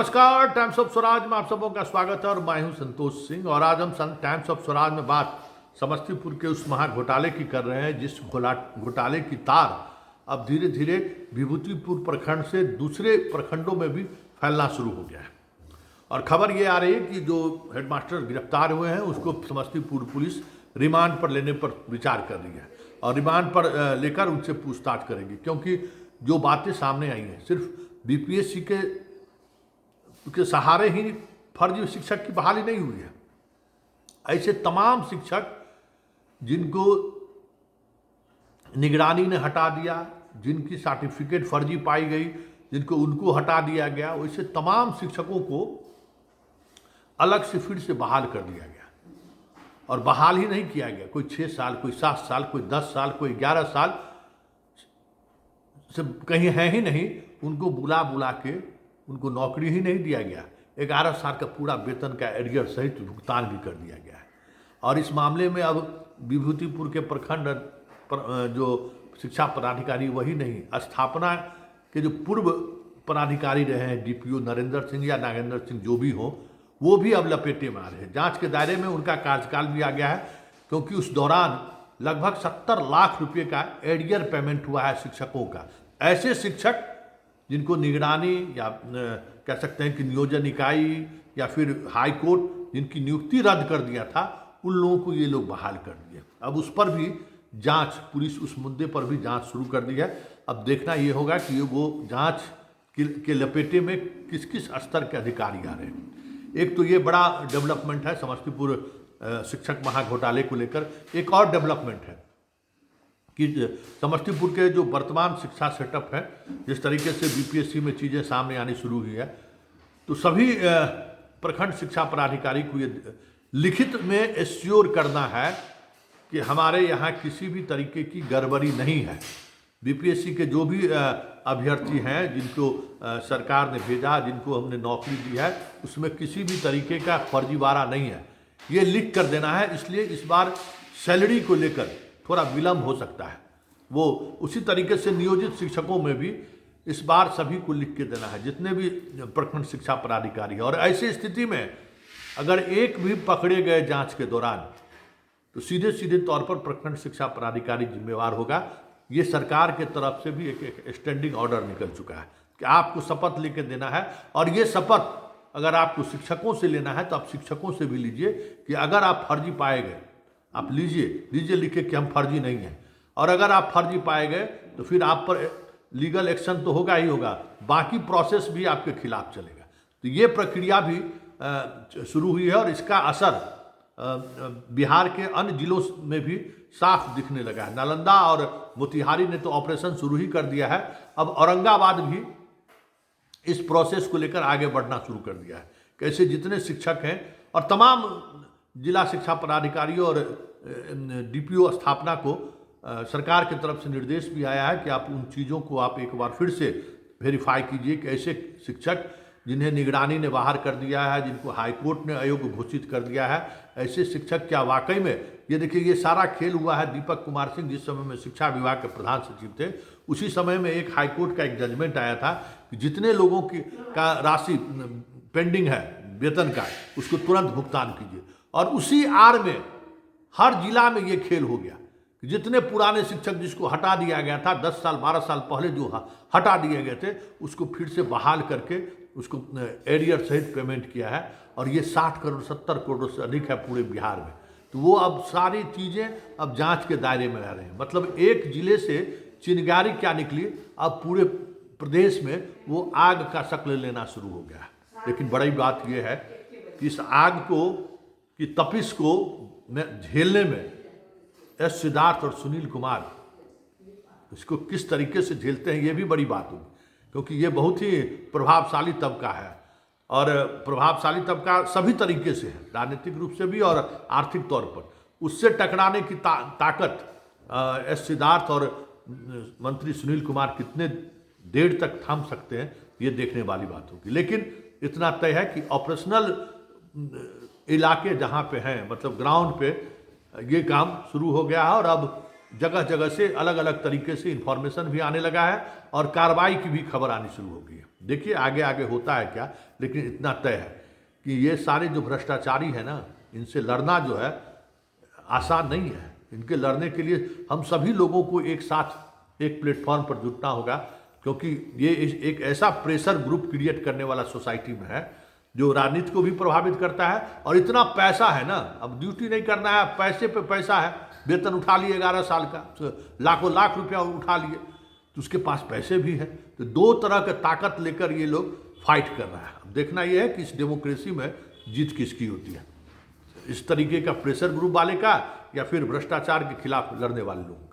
नमस्कार, times of Swaraj में आप सबों का स्वागत है और मैं हूं संतोष सिंह। और आज हम टाइम्स ऑफ स्वराज में बात समस्तीपुर के उस महाघोटाले की कर रहे हैं जिस घोटाले की तार अब धीरे धीरे विभूतिपुर प्रखंड से दूसरे प्रखंडों में भी फैलना शुरू हो गया है। और खबर ये आ रही है कि जो हेडमास्टर गिरफ्तार हुए हैं उसको समस्तीपुर पुलिस रिमांड पर लेने पर विचार कर रही है और रिमांड पर लेकर उनसे पूछताछ करेगी, क्योंकि जो बातें सामने आई हैं सिर्फ बीपीएससी के सहारे ही फर्जी शिक्षक की बहाली नहीं हुई है। ऐसे तमाम शिक्षक जिनको निगरानी ने हटा दिया, जिनकी सर्टिफिकेट फर्जी पाई गई, उनको हटा दिया गया, वैसे तमाम शिक्षकों को अलग से फिर से बहाल कर दिया गया। और बहाल ही नहीं किया गया, कोई 6 साल, कोई 7 साल, कोई 10 साल, कोई 11 साल से कहीं है ही नहीं, उनको बुला बुला के उनको नौकरी ही नहीं दिया गया। 11 साल का पूरा वेतन का एरियर सहित भुगतान भी कर दिया गया है। और इस मामले में अब विभूतिपुर के प्रखंड जो शिक्षा पदाधिकारी वही नहीं, स्थापना के जो पूर्व पदाधिकारी रहे हैं डीपीओ नरेंद्र सिंह या नागेंद्र सिंह जो भी हो, वो भी अब लपेटे में आ रहे हैं। जांच के दायरे में उनका कार्यकाल भी आ गया है, क्योंकि उस दौरान लगभग 70 लाख रुपए का एरियर पेमेंट हुआ है शिक्षकों का। ऐसे शिक्षक जिनको निगरानी या कह सकते हैं कि नियोजन इकाई या फिर हाई कोर्ट जिनकी नियुक्ति रद्द कर दिया था, उन लोगों को ये लोग बहाल कर दिए। अब उस पर भी जांच, पुलिस उस मुद्दे पर भी जांच शुरू कर दी है। अब देखना ये होगा कि वो जांच के लपेटे में किस किस स्तर के अधिकारी आ रहे हैं। एक तो ये बड़ा डेवलपमेंट है समस्तीपुर शिक्षक महाघोटाले को लेकर। एक और डेवलपमेंट है कि समस्तीपुर के जो वर्तमान शिक्षा सेटअप है, जिस तरीके से बीपीएससी में चीज़ें सामने आनी शुरू हुई है, तो सभी प्रखंड शिक्षा पदाधिकारी को ये लिखित में एश्योर करना है कि हमारे यहाँ किसी भी तरीके की गड़बड़ी नहीं है। बीपीएससी के जो भी अभ्यर्थी हैं जिनको सरकार ने भेजा, जिनको हमने नौकरी दी है, उसमें किसी भी तरीके का फर्जीवाड़ा नहीं है, ये लिख कर देना है। इसलिए इस बार सैलरी को लेकर थोड़ा विलम्ब हो सकता है। वो उसी तरीके से नियोजित शिक्षकों में भी इस बार सभी को लिख के देना है, जितने भी प्रखंड शिक्षा पदाधिकारी है। और ऐसी स्थिति में अगर एक भी पकड़े गए जांच के दौरान, तो सीधे सीधे तौर पर प्रखंड शिक्षा पदाधिकारी जिम्मेवार होगा। ये सरकार के तरफ से भी एक स्टैंडिंग ऑर्डर निकल चुका है कि आपको शपथ लेके देना है। और ये शपथ अगर आपको शिक्षकों से लेना है तो आप शिक्षकों से भी लीजिए कि अगर आप फर्जी पाए गए, आप लीजिए लिखे कि हम फर्जी नहीं हैं। और अगर आप फर्जी पाए गए तो फिर आप पर लीगल एक्शन तो होगा ही होगा, बाकी प्रोसेस भी आपके खिलाफ चलेगा। तो ये प्रक्रिया भी शुरू हुई है और इसका असर बिहार के अन्य जिलों में भी साफ दिखने लगा है। नालंदा और मोतिहारी ने तो ऑपरेशन शुरू ही कर दिया है। अब औरंगाबाद भी इस प्रोसेस को लेकर आगे बढ़ना शुरू कर दिया है। कैसे जितने शिक्षक हैं और तमाम जिला शिक्षा पदाधिकारी और डीपीओ स्थापना को सरकार की तरफ से निर्देश भी आया है कि आप उन चीज़ों को आप एक बार फिर से वेरीफाई कीजिए कि ऐसे शिक्षक जिन्हें निगरानी ने बाहर कर दिया है, जिनको हाईकोर्ट ने अयोग्य घोषित कर दिया है, ऐसे शिक्षक क्या वाकई में, ये देखिए ये सारा खेल हुआ है दीपक कुमार सिंह जिस समय में शिक्षा विभाग के प्रधान सचिव थे, उसी समय में एक हाईकोर्ट का एक जजमेंट आया था कि जितने लोगों की का राशि पेंडिंग है वेतन का, उसको तुरंत भुगतान कीजिए। और उसी आड़ में हर जिला में ये खेल हो गया कि जितने पुराने शिक्षक जिसको हटा दिया गया था 10 साल 12 साल पहले जो हटा दिए गए थे, उसको फिर से बहाल करके उसको एरियर सहित पेमेंट किया है। और ये 60 करोड़ 70 करोड़ से अधिक है पूरे बिहार में। तो वो अब सारी चीज़ें अब जांच के दायरे में आ रहे हैं। मतलब एक जिले से चिंगारी क्या निकली, अब पूरे प्रदेश में वो आग का शक्ल लेना शुरू हो गया है। लेकिन बड़ी बात यह है कि इस आग को की तपिश को झेलने में एस सिद्धार्थ और सुनील कुमार इसको किस तरीके से झेलते हैं, ये भी बड़ी बात होगी, क्योंकि ये बहुत ही प्रभावशाली तबका है। और प्रभावशाली तबका सभी तरीके से है, राजनीतिक रूप से भी और आर्थिक तौर पर। उससे टकराने की ताकत एस सिद्धार्थ और मंत्री सुनील कुमार कितने देर तक थाम सकते हैं, ये देखने वाली बात होगी। लेकिन इतना तय है कि ऑपरेशनल इलाके जहाँ पे हैं, मतलब ग्राउंड पे ये काम शुरू हो गया है। और अब जगह जगह से अलग अलग तरीके से इन्फॉर्मेशन भी आने लगा है और कार्रवाई की भी खबर आनी शुरू हो गई है। देखिए आगे आगे होता है क्या, लेकिन इतना तय है कि ये सारे जो भ्रष्टाचारी हैं ना, इनसे लड़ना जो है आसान नहीं है। इनके लड़ने के लिए हम सभी लोगों को एक साथ एक प्लेटफॉर्म पर जुटना होगा, क्योंकि ये एक ऐसा प्रेशर ग्रुप क्रिएट करने वाला सोसाइटी में है जो राजनीति को भी प्रभावित करता है। और इतना पैसा है ना, अब ड्यूटी नहीं करना है, पैसे पे पैसा है, वेतन उठा लिए 11 साल का, तो लाखों लाख रुपया उठा लिए, तो उसके पास पैसे भी है। तो दो तरह का ताकत लेकर ये लोग फाइट कर रहा है। अब देखना ये है कि इस डेमोक्रेसी में जीत किसकी होती है, इस तरीके का प्रेशर ग्रुप वाले का या फिर भ्रष्टाचार के खिलाफ लड़ने वाले लोग।